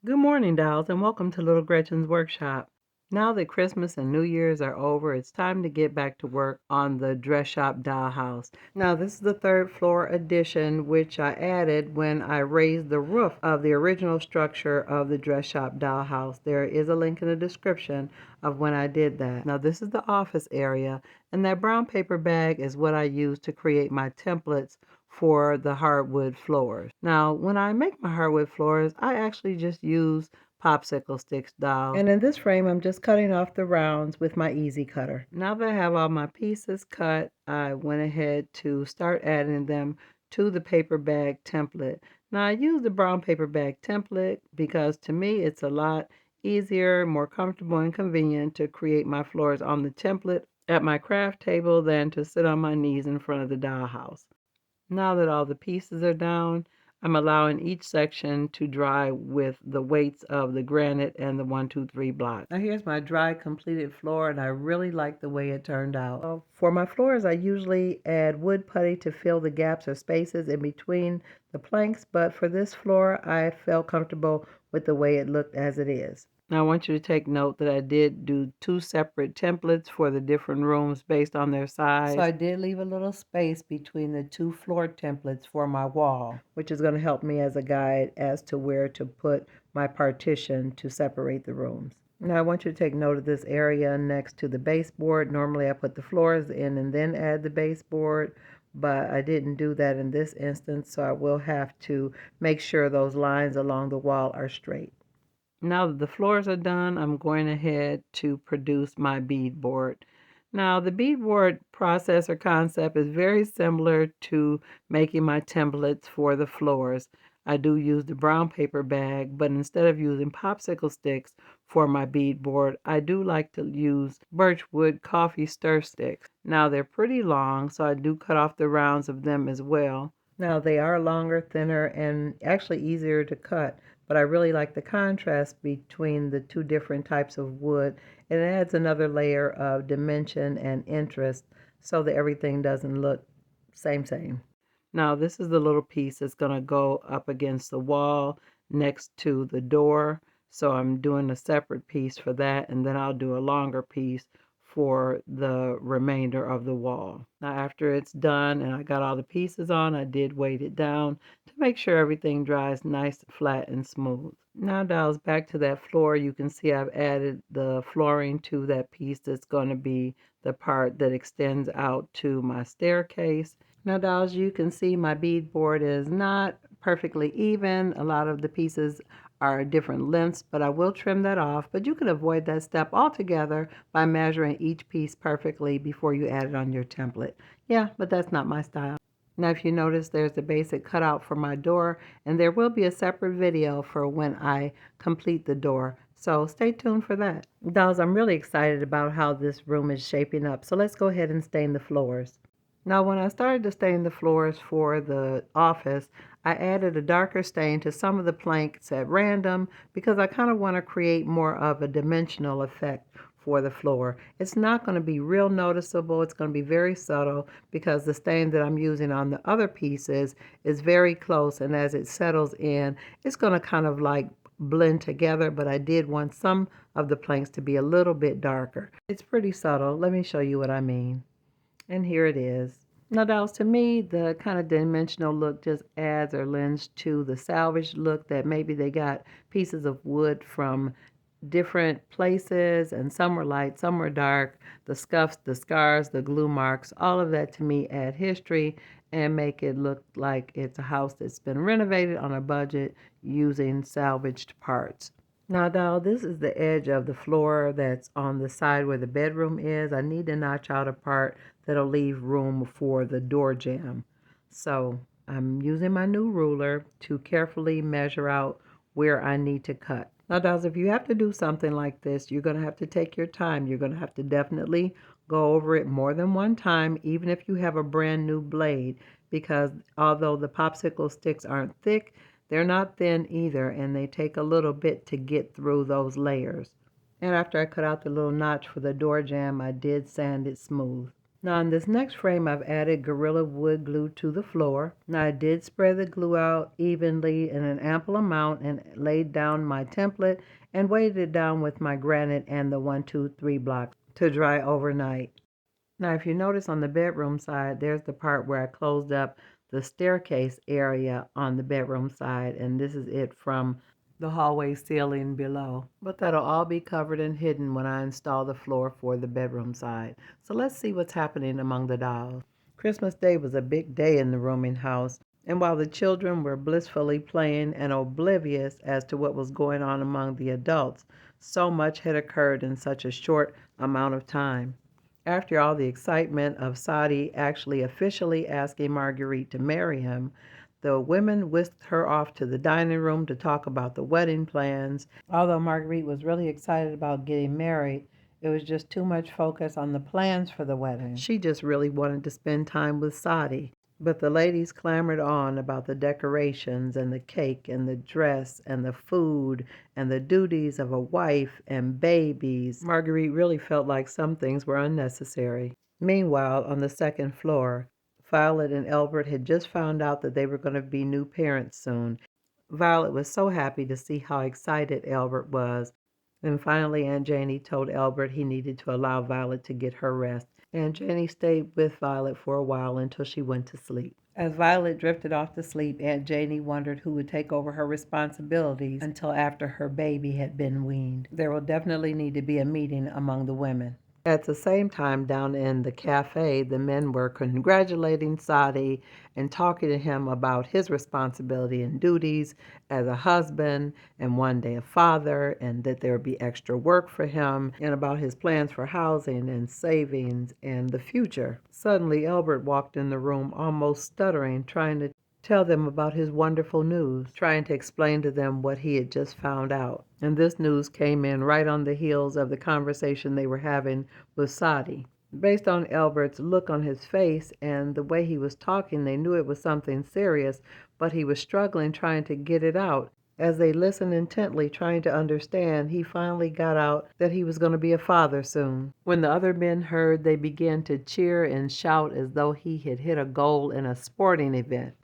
Good morning, dolls, and welcome to Little Gretchen's workshop. Now that Christmas and New Year's are over, it's time to get back to work on the dress shop dollhouse. Now, this is the third floor addition, which I added when I raised the roof of the original structure of the dress shop dollhouse. There is a link in the description of when I did that. Now, this is the office area, and that brown paper bag is what I used to create my templates for the hardwood floors. Now, when I make my hardwood floors, I actually just use popsicle sticks, dolls. And in this frame, I'm just cutting off the rounds with my easy cutter. Now that I have all my pieces cut, I went ahead to start adding them to the paper bag template. Now, I use the brown paper bag template because to me, it's a lot easier, more comfortable, and convenient to create my floors on the template at my craft table than to sit on my knees in front of the dollhouse. Now that all the pieces are down, I'm allowing each section to dry with the weights of the granite and the 1, 2, 3 blocks. Now here's my dry completed floor, and I really like the way it turned out. For my floors, I usually add wood putty to fill the gaps or spaces in between the planks, but for this floor, I felt comfortable with the way it looked as it is. Now I want you to take note that I did do 2 separate templates for the different rooms based on their size. So I did leave a little space between the 2 floor templates for my wall, which is going to help me as a guide as to where to put my partition to separate the rooms. Now I want you to take note of this area next to the baseboard. Normally I put the floors in and then add the baseboard, but I didn't do that in this instance, so I will have to make sure those lines along the wall are straight. Now that the floors are done, I'm going ahead to produce my beadboard. Now, the beadboard process or concept is very similar to making my templates for the floors. I do use the brown paper bag, but instead of using popsicle sticks for my beadboard, I do like to use birch wood coffee stir sticks. Now, they're pretty long, so I do cut off the rounds of them as well. Now, they are longer, thinner, and actually easier to cut, but I really like the contrast between the 2 different types of wood. It adds another layer of dimension and interest so that everything doesn't look same. Now this is the little piece that's going to go up against the wall next to the door. So I'm doing a separate piece for that, and then I'll do a longer piece for the remainder of the wall. Now after it's done and I got all the pieces on, I did weight it down to make sure everything dries nice, flat, and smooth. Now dolls, back to that floor, you can see I've added the flooring to that piece that's going to be the part that extends out to my staircase. Now dolls, you can see my beadboard is not perfectly even. A lot of the pieces are different lengths, but I will trim that off. But you can avoid that step altogether by measuring each piece perfectly before you add it on your template. Yeah, but that's not my style. Now if you notice, there's the basic cutout for my door, and there will be a separate video for when I complete the door. So stay tuned for that. Dolls, I'm really excited about how this room is shaping up. So let's go ahead and stain the floors. Now, when I started to stain the floors for the office, I added a darker stain to some of the planks at random because I kind of want to create more of a dimensional effect for the floor. It's not going to be real noticeable. It's going to be very subtle because the stain that I'm using on the other pieces is very close, and as it settles in, it's going to kind of like blend together, but I did want some of the planks to be a little bit darker. It's pretty subtle. Let me show you what I mean. And here it is. Now, dolls, to me, the kind of dimensional look just adds or lends to the salvage look that maybe they got pieces of wood from different places, and some were light, some were dark. The scuffs, the scars, the glue marks, all of that to me add history and make it look like it's a house that's been renovated on a budget using salvaged parts. Now, doll, this is the edge of the floor that's on the side where the bedroom is. I need to notch out a part that'll leave room for the door jamb. So I'm using my new ruler to carefully measure out where I need to cut. Now, dolls, if you have to do something like this, you're going to have to take your time. You're going to have to definitely go over it more than one time, even if you have a brand new blade, because although the popsicle sticks aren't thick, they're not thin either, and they take a little bit to get through those layers. And after I cut out the little notch for the door jamb, I did sand it smooth. Now in this next frame, I've added Gorilla Wood glue to the floor. Now I did spread the glue out evenly in an ample amount and laid down my template and weighted it down with my granite and the 1, 2, 3 blocks to dry overnight. Now if you notice on the bedroom side, there's the part where I closed up the staircase area on the bedroom side, and this is it from the hallway ceiling below. But that'll all be covered and hidden when I install the floor for the bedroom side. So let's see what's happening among the dolls. Christmas Day was a big day in the rooming house, and while the children were blissfully playing and oblivious as to what was going on among the adults, so much had occurred in such a short amount of time. After all the excitement of Sadi actually officially asking Marguerite to marry him, the women whisked her off to the dining room to talk about the wedding plans. Although Marguerite was really excited about getting married, it was just too much focus on the plans for the wedding. She just really wanted to spend time with Sadi. But the ladies clamored on about the decorations and the cake and the dress and the food and the duties of a wife and babies. Marguerite really felt like some things were unnecessary. Meanwhile, on the second floor, Violet and Albert had just found out that they were going to be new parents soon. Violet was so happy to see how excited Albert was. And finally, Aunt Janie told Albert he needed to allow Violet to get her rest. Aunt Janie stayed with Violet for a while until she went to sleep. As Violet drifted off to sleep, Aunt Janie wondered who would take over her responsibilities until after her baby had been weaned. There will definitely need to be a meeting among the women. At the same time, down in the cafe, the men were congratulating Sadi and talking to him about his responsibility and duties as a husband and one day a father, and that there would be extra work for him, and about his plans for housing and savings and the future. Suddenly, Albert walked in the room almost stuttering, trying to tell them about his wonderful news, trying to explain to them what he had just found out. And this news came in right on the heels of the conversation they were having with Sadi. Based on Albert's look on his face and the way he was talking, they knew it was something serious, but he was struggling trying to get it out. As they listened intently, trying to understand, he finally got out that he was going to be a father soon. When the other men heard, they began to cheer and shout as though he had hit a goal in a sporting event.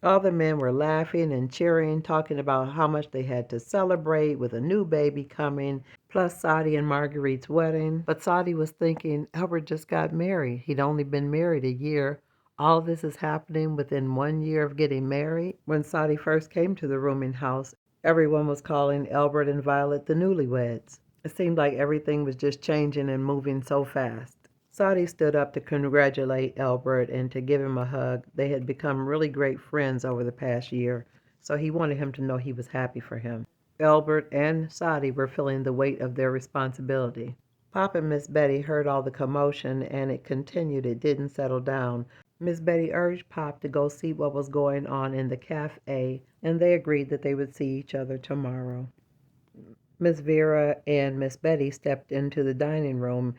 All the men were laughing and cheering, talking about how much they had to celebrate with a new baby coming, plus Sadi and Marguerite's wedding. But Sadi was thinking, Albert just got married. He'd only been married a year. All this is happening within 1 year of getting married. When Sadi first came to the rooming house, everyone was calling Albert and Violet the newlyweds. It seemed like everything was just changing and moving so fast. Sadi stood up to congratulate Albert and to give him a hug. They had become really great friends over the past year, so he wanted him to know he was happy for him. Albert and Sadi were feeling the weight of their responsibility. Pop and Miss Betty heard all the commotion, and it continued. It didn't settle down. Miss Betty urged Pop to go see what was going on in the cafe, and they agreed that they would see each other tomorrow. Miss Vera and Miss Betty stepped into the dining room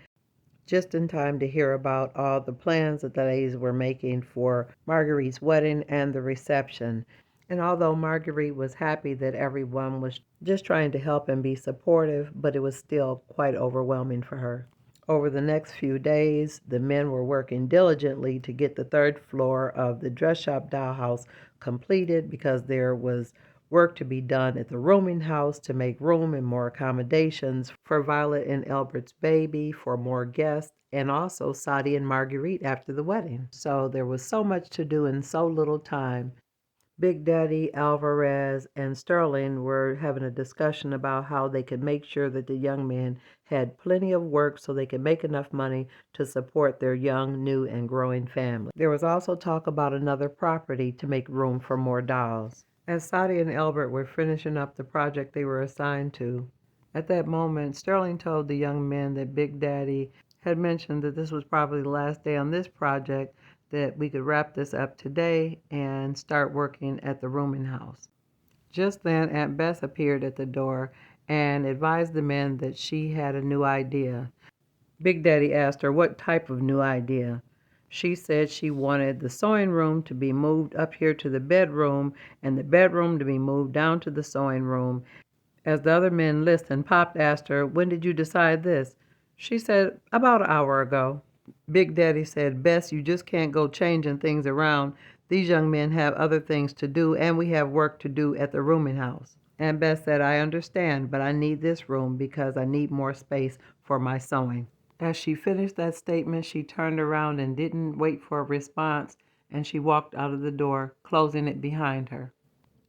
just in time to hear about all the plans that the ladies were making for Marguerite's wedding and the reception. And although Marguerite was happy that everyone was just trying to help and be supportive, but it was still quite overwhelming for her. Over the next few days, the men were working diligently to get the third floor of the dress shop dollhouse completed because there was work to be done at the rooming house to make room and more accommodations for Violet and Albert's baby, for more guests, and also Sadi and Marguerite after the wedding. So there was so much to do in so little time. Big Daddy, Alvarez, and Sterling were having a discussion about how they could make sure that the young men had plenty of work so they could make enough money to support their young, new, and growing family. There was also talk about another property to make room for more dolls. As Sadi and Albert were finishing up the project they were assigned to, at that moment, Sterling told the young men that Big Daddy had mentioned that this was probably the last day on this project, that we could wrap this up today and start working at the rooming house. Just then, Aunt Bess appeared at the door and advised the men that she had a new idea. Big Daddy asked her what type of new idea. She said she wanted the sewing room to be moved up here to the bedroom and the bedroom to be moved down to the sewing room. As the other men listened, Pop asked her, "When did you decide this?" She said, "About an hour ago." Big Daddy said, Bess, you just can't go changing things around. These young men have other things to do, and we have work to do at the rooming house. And Bess said, I understand, but I need this room because I need more space for my sewing. As she finished that statement, she turned around and didn't wait for a response, and she walked out of the door, closing it behind her.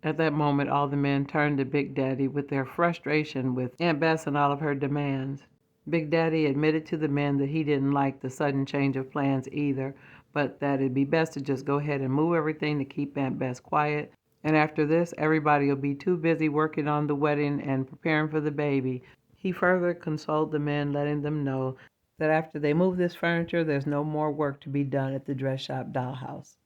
At that moment, all the men turned to Big Daddy with their frustration with Aunt Bess and all of her demands. Big Daddy admitted to the men that he didn't like the sudden change of plans either, but that it'd be best to just go ahead and move everything to keep Aunt Bess quiet. And after this, everybody will be too busy working on the wedding and preparing for the baby. He further consoled the men, letting them know that after they move this furniture, there's no more work to be done at the dress shop dollhouse.